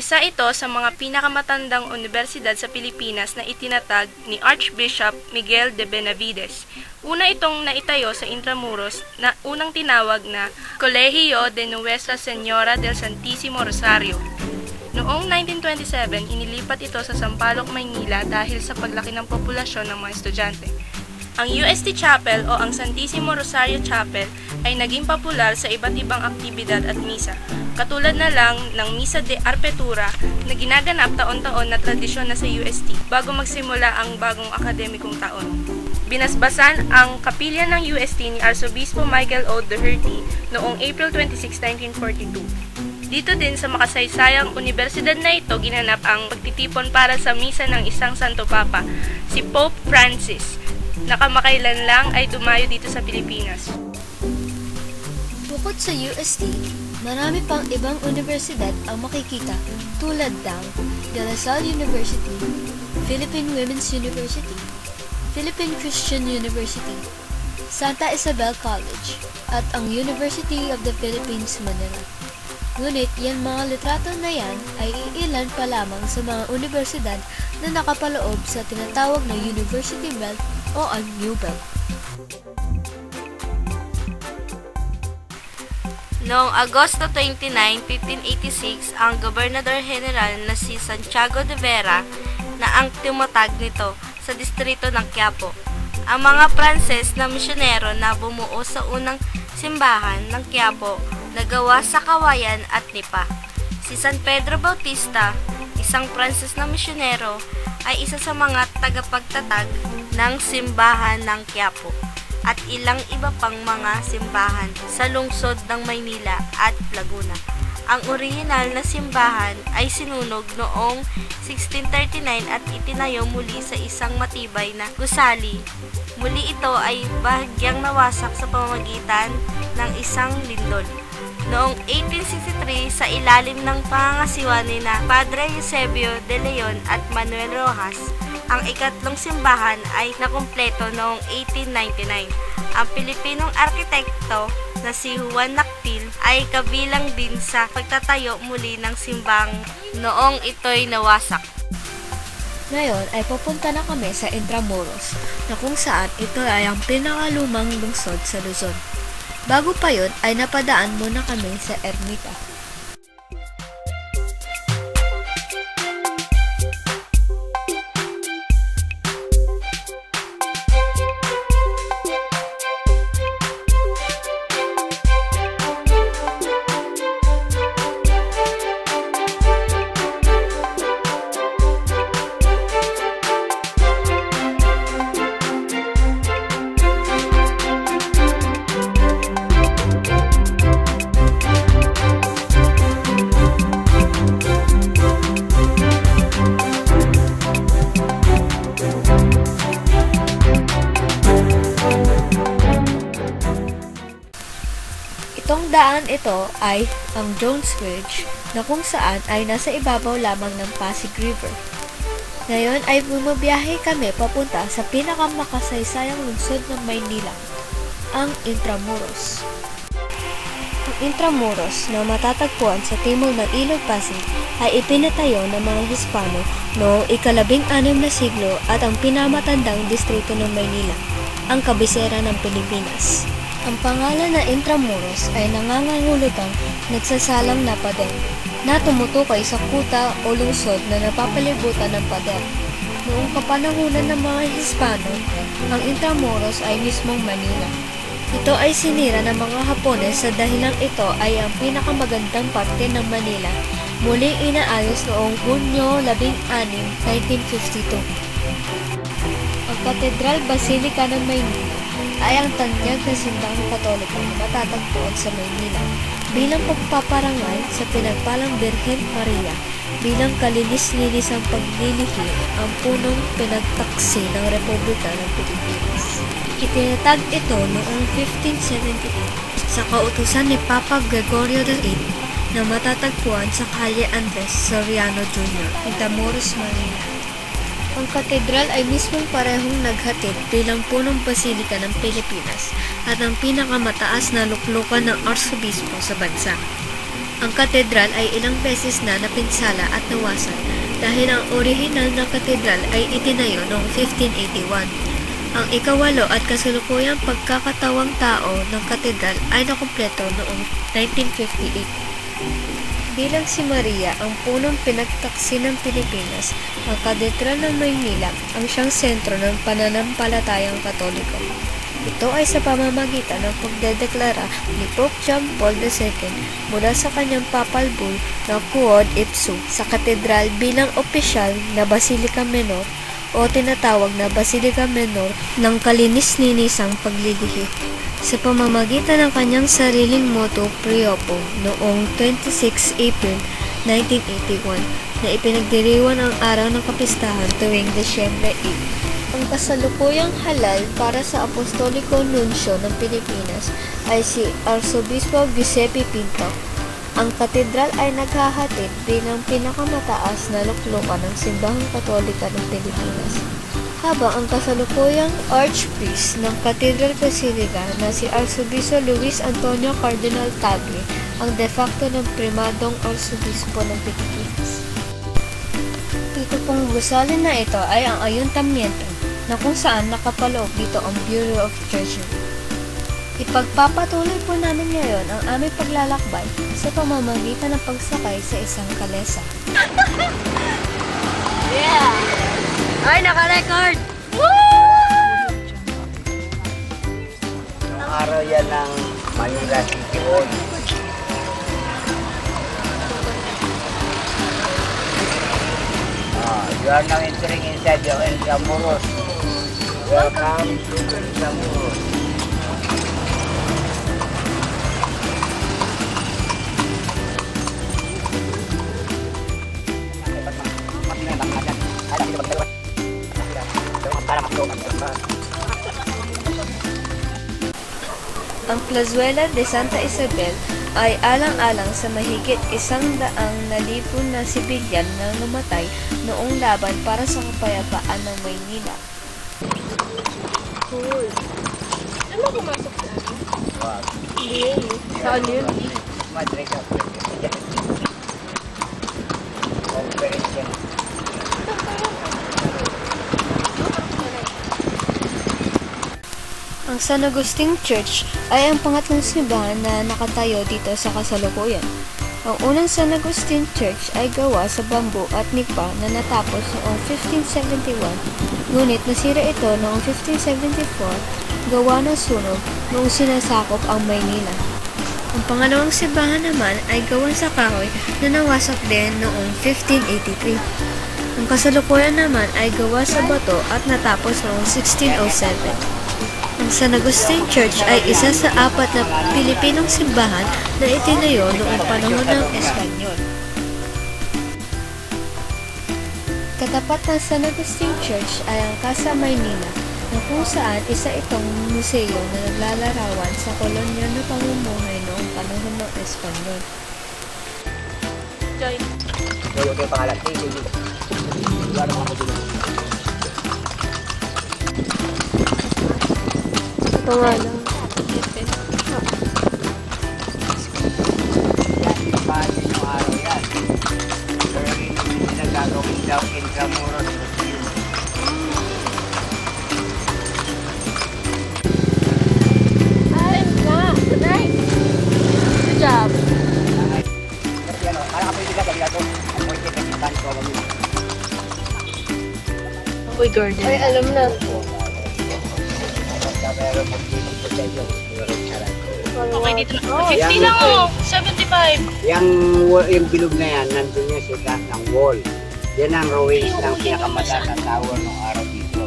Isa ito sa mga pinakamatandang unibersidad sa Pilipinas na itinatag ni Archbishop Miguel de Benavides. Una itong naitayo sa Intramuros na unang tinawag na Colegio de Nuestra Señora del Santísimo Rosario. Noong 1927, inilipat ito sa Sampaloc, Maynila dahil sa paglaki ng populasyon ng mga estudyante. Ang UST Chapel o ang Santísimo Rosario Chapel ay naging popular sa iba't ibang aktibidad at misa, katulad na lang ng Misa de Arpetura na ginaganap taon-taon na tradisyon na sa UST bago magsimula ang bagong akademikong taon. Binasbasan ang kapilya ng UST ni Arsobispo Michael O. Doherty noong April 26, 1942. Dito din sa makasaysayang universidad na ito ginanap ang pagtitipon para sa misa ng isang Santo Papa, si Pope Francis, na kamakailan lang ay dumayo dito sa Pilipinas. Bukod sa UST, marami pang ibang universidad ang makikita tulad ng De La Salle University, Philippine Women's University, Philippine Christian University, Santa Isabel College, at ang University of the Philippines, Manila. Ngunit yan mga litrato na yan ay iilan pa lamang sa mga universidad na nakapaloob sa tinatawag na University Belt o ang New Belt. Noong Agosto 29, 1586, ang Gobernador General na si Santiago de Vera na ang tumutag nito sa distrito ng Quiapo. Ang mga Pranses na misyonero na bumuo sa unang simbahan ng Quiapo nagawa sa Kawayan at Nipa. Si San Pedro Bautista, isang Pranses na misyonero, ay isa sa mga tagapagtatag ng simbahan ng Quiapo at ilang iba pang mga simbahan sa lungsod ng Maynila at Laguna. Ang orihinal na simbahan ay sinunog noong 1639 at itinayo muli sa isang matibay na gusali. Muli ito ay bahagyang nawasak sa pamamagitan ng isang lindol. Noong 1863, sa ilalim ng pangangasiwa ni na Padre Eusebio de Leon at Manuel Rojas, ang ikatlong simbahan ay nakumpleto noong 1899. Ang Pilipinong arkitekto na si Juan Nactil ay kabilang din sa pagtatayo muli ng simbang noong ito'y nawasak. Ngayon ay pupunta na kami sa Intramuros, na kung saan ito ay ang pinakalumang lungsod sa Luzon. Bago pa yun ay napadaan muna kami sa Ermita. Itong daan ito ay ang Jones Bridge na kung saan ay nasa ibabaw lamang ng Pasig River. Ngayon ay bumabiyahe kami papunta sa pinakamakasaysayang lungsod ng Maynila, ang Intramuros. Ang Intramuros na matatagpuan sa timog ng Ilog Pasig ay ipinatayo ng mga Hispano noong ika-16 na siglo at ang pinamatandang distrito ng Maynila, ang kabisera ng Pilipinas. Ang pangalan na Intramuros ay nangangahulugang nagsasalang na pader, na tumutukoy sa kuta o lungsod na napapalibutan ng pader. Noong kapanahunan ng mga Hispano, ang Intramuros ay mismong Manila. Ito ay sinira ng mga Hapones sa dahilang ito ay ang pinakamagandang parte ng Manila, muling inaayos noong Hunyo 16, 1952. Ang Katedral Basilica ng Maynila ay ang tanyag na simbahang Katoliko na matatagpuan sa Maynila bilang pagpaparangal sa pinagpalang Birhen Maria bilang kalinis-linis ang paglilihim ang punong pinagtaksi ng Republika ng Pilipinas. Itinatag ito noong 1578 sa kautusan ni Papa Gregorio VIII na matatagpuan sa Calle Andres Soriano Jr., Intramuros, Manila. Ang katedral ay mismong parehong naghatid bilang punong basilika ng Pilipinas at ang pinakamataas na luklukan ng arsobispo sa bansa. Ang katedral ay ilang beses na napinsala at nawasan dahil ang orihinal na katedral ay itinayo noong 1581. Ang ikawalo at kasalukuyang pagkakatawang tao ng katedral ay nakumpleto noong 1958. Bilang si Maria ang punong pinagtaksi ng Pilipinas, ang Katedral ng Maynila ang siyang sentro ng pananampalatayang Katoliko. Ito ay sa pamamagitan ng pagdedeklara ni Pope John Paul II mula sa kanyang papal bull na Quod Ipsum sa katedral bilang opisyal na Basilica Menor o tinatawag na Basilica Menor ng kalinis-linisang paglilihi. Sa pamamagitan ng kanyang sariling motu proprio noong 26 April 1981 na ipinagdiriwang ang araw ng kapistahan tuwing Desyembre 8. Ang kasalukuyang halal para sa Apostoliko Nuncio ng Pilipinas ay si Arsobispo Giuseppe Pinto. Ang katedral ay naghahatid bilang pinakamataas na luklukan ng Simbahang Katolika ng Pilipinas. Habang ang kasalukuyang Archpriest ng Cathedral Basilica na si Arsobispo Luis Antonio Cardinal Tagle ang de facto ng primadong Arsobispo ng Pilipinas. Ito pong gusalin na ito ay ang ayuntamiento na kung saan nakapaloob dito ang Bureau of Treasury. Ipagpapatuloy po namin ngayon ang aming paglalakbay sa pamamagitan ng pagsakay sa isang kalesa. Ay, naka-record! Ang araw yan ng Manila City Hall. You are now entering inside the Intramuros. Welcome to Intramuros. Ang Plazuela de Santa Isabel ay alang-alang sa mahigit 100,000 na sibilyan na namatay noong laban para sa kapayapaan ng Maynila. Ano pumasok sa akin? Hindi. Saan yun? Madrid ka. Conference yan. Ang San Agustin Church ay ang pangatlong simbahan na nakatayo dito sa kasalukuyan. Ang unang San Agustin Church ay gawa sa bambu at nipa na natapos noong 1571, ngunit nasira ito noong 1574 gawa ng sunog noong sinasakop ang Maynila. Ang pangalawang simbahan naman ay gawa sa kahoy na nawasak din noong 1583. Ang kasalukuyan naman ay gawa sa bato at natapos noong 1607. Ang San Agustin Church ay isa sa 4 na Pilipinong simbahan na itinayo noong panahon ng Espanyol. Katapat ng San Agustin Church ay ang Casa Maynila, na kung saan isa itong museo na naglalarawan sa kolonyal na pamumuhay noong panahon ng Espanyol. Joy. Huwag yung pangalan. Wala naman ako dito. Pangalan. Paano yung araw yan? Pero hindi nagagawin daw Intramuros Museum. Ay, nga. Nice. Good job. Kasi ano, parang kapag hindi ka gabi ako, appointed na si Tanto kami. Uy, garden. Ay, alam na. Meron mo dito po sa iyo. Okay, dito na. 50 lang oh. 75. Yung bilog na yan, nandun yan sa taas ng wall. Yan ang ruins ng pinakamataas na tower ng araw dito.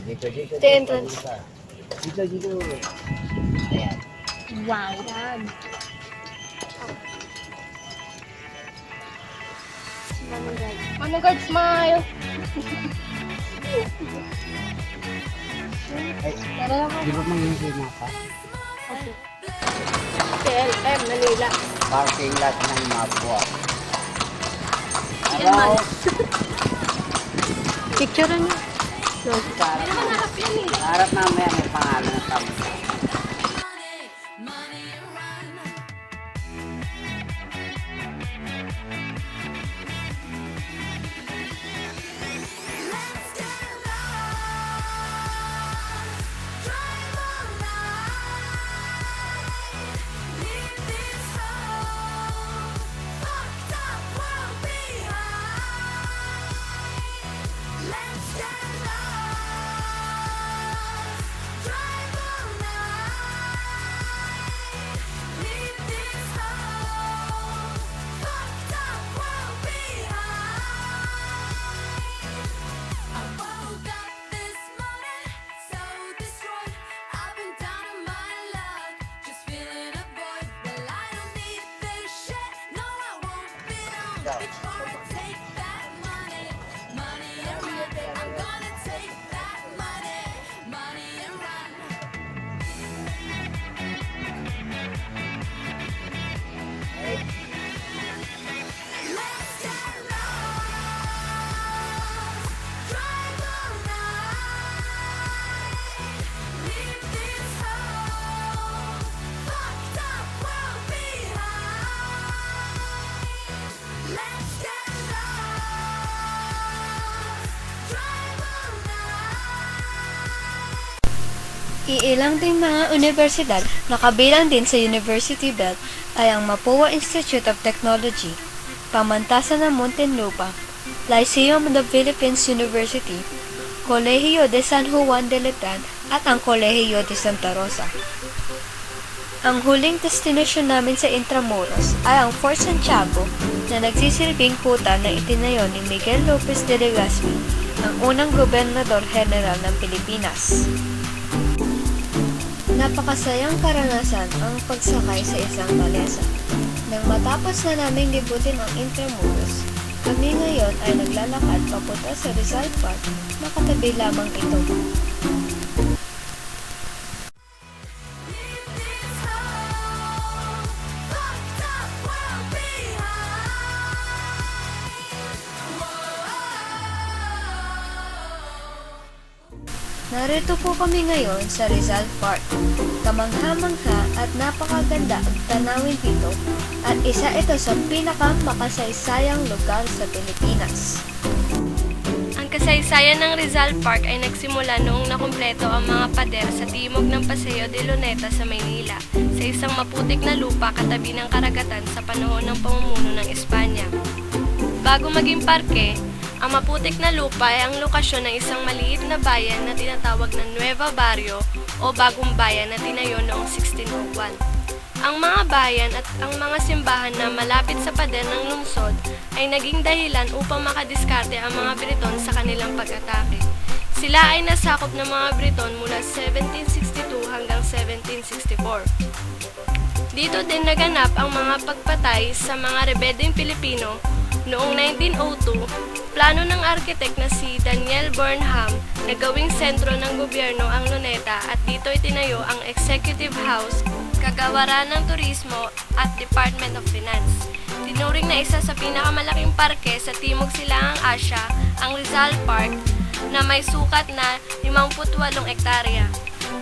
Dito. The entrance. Dito. Ayan. Wow. Managard, smile. Ay, di ba mangyayari na ka? KLM, Manila. Parking lot ng Mapua. Hello? Picture niyo. Harap mamaya may pangalan na tamo. daw. Iilang ding mga universidad na kabilang din sa University Belt ay ang Mapua Institute of Technology, Pamantasan ng Muntinlupa, Lyceum of the Philippines University, Colegio de San Juan de Letran at ang Colegio de Santa Rosa. Ang huling destinasyon namin sa Intramuros ay ang Fort Santiago na nagsisilbing kuta na itinayo ni Miguel Lopez de Legazpi, ang unang gobernador general ng Pilipinas. Napakasayang karanasan ang pagsakay sa isang balesa. Nang matapos na naming libutin ang Intramuros, kami ngayon ay naglalakad papunta sa Rizal Park na katabi lamang ito. Narito po kami ngayon sa Rizal Park. Kamangha-mangha at napakaganda ang tanawin dito at isa ito sa pinakamakasaysayang lugar sa Pilipinas. Ang kasaysayan ng Rizal Park ay nagsimula noong nakumpleto ang mga pader sa timog ng Paseo de Luneta sa Maynila, sa isang maputik na lupa katabi ng karagatan sa panahon ng pamumuno ng Espanya. Bago maging parke, ang maputik na lupa ay ang lokasyon ng isang maliit na bayan na tinatawag na Nueva Barrio o Bagong Bayan na tinayo noong 1601. Ang mga bayan at ang mga simbahan na malapit sa pader ng lungsod ay naging dahilan upang makadiskarte ang mga Briton sa kanilang pag-atake. Sila ay nasakop ng mga Briton mula 1762 hanggang 1764. Dito din naganap ang mga pagpatay sa mga rebeldeng Pilipino. Noong 1902, plano ng arkitek na si Daniel Burnham na gawing sentro ng gobyerno ang Luneta at dito itinayo ang Executive House, Kagawaran ng Turismo at Department of Finance. Tinuring na isa sa pinakamalaking parke sa Timog Silangang Asya ang Rizal Park na may sukat na 58 hektarya.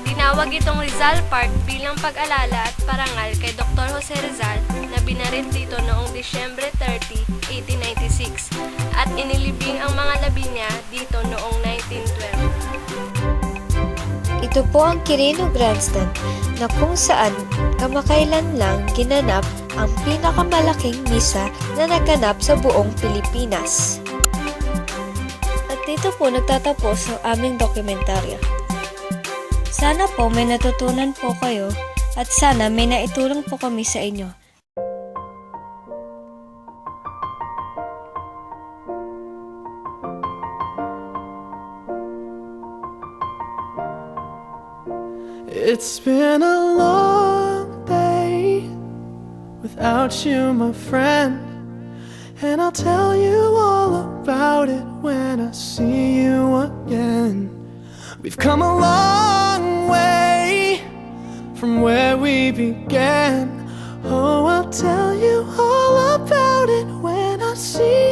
Tinawag itong Rizal Park bilang pag-alala at parangal kay Dr. Jose Rizal na binaril dito noong Disyembre 30, 1896 at inilibing ang mga labi niya dito noong 1912. Ito po ang Quirino Grandstand na kung saan kamakailan lang ginanap ang pinakamalaking misa na naganap sa buong Pilipinas. At dito po nagtatapos ang aming dokumentarya. Sana po may natutunan po kayo at sana may naitulong po kami sa inyo. It's been a long day without you, my friend, and I'll tell you all about it when I see you again. We've come a long way from where we began. Oh, I'll tell you all about it when I see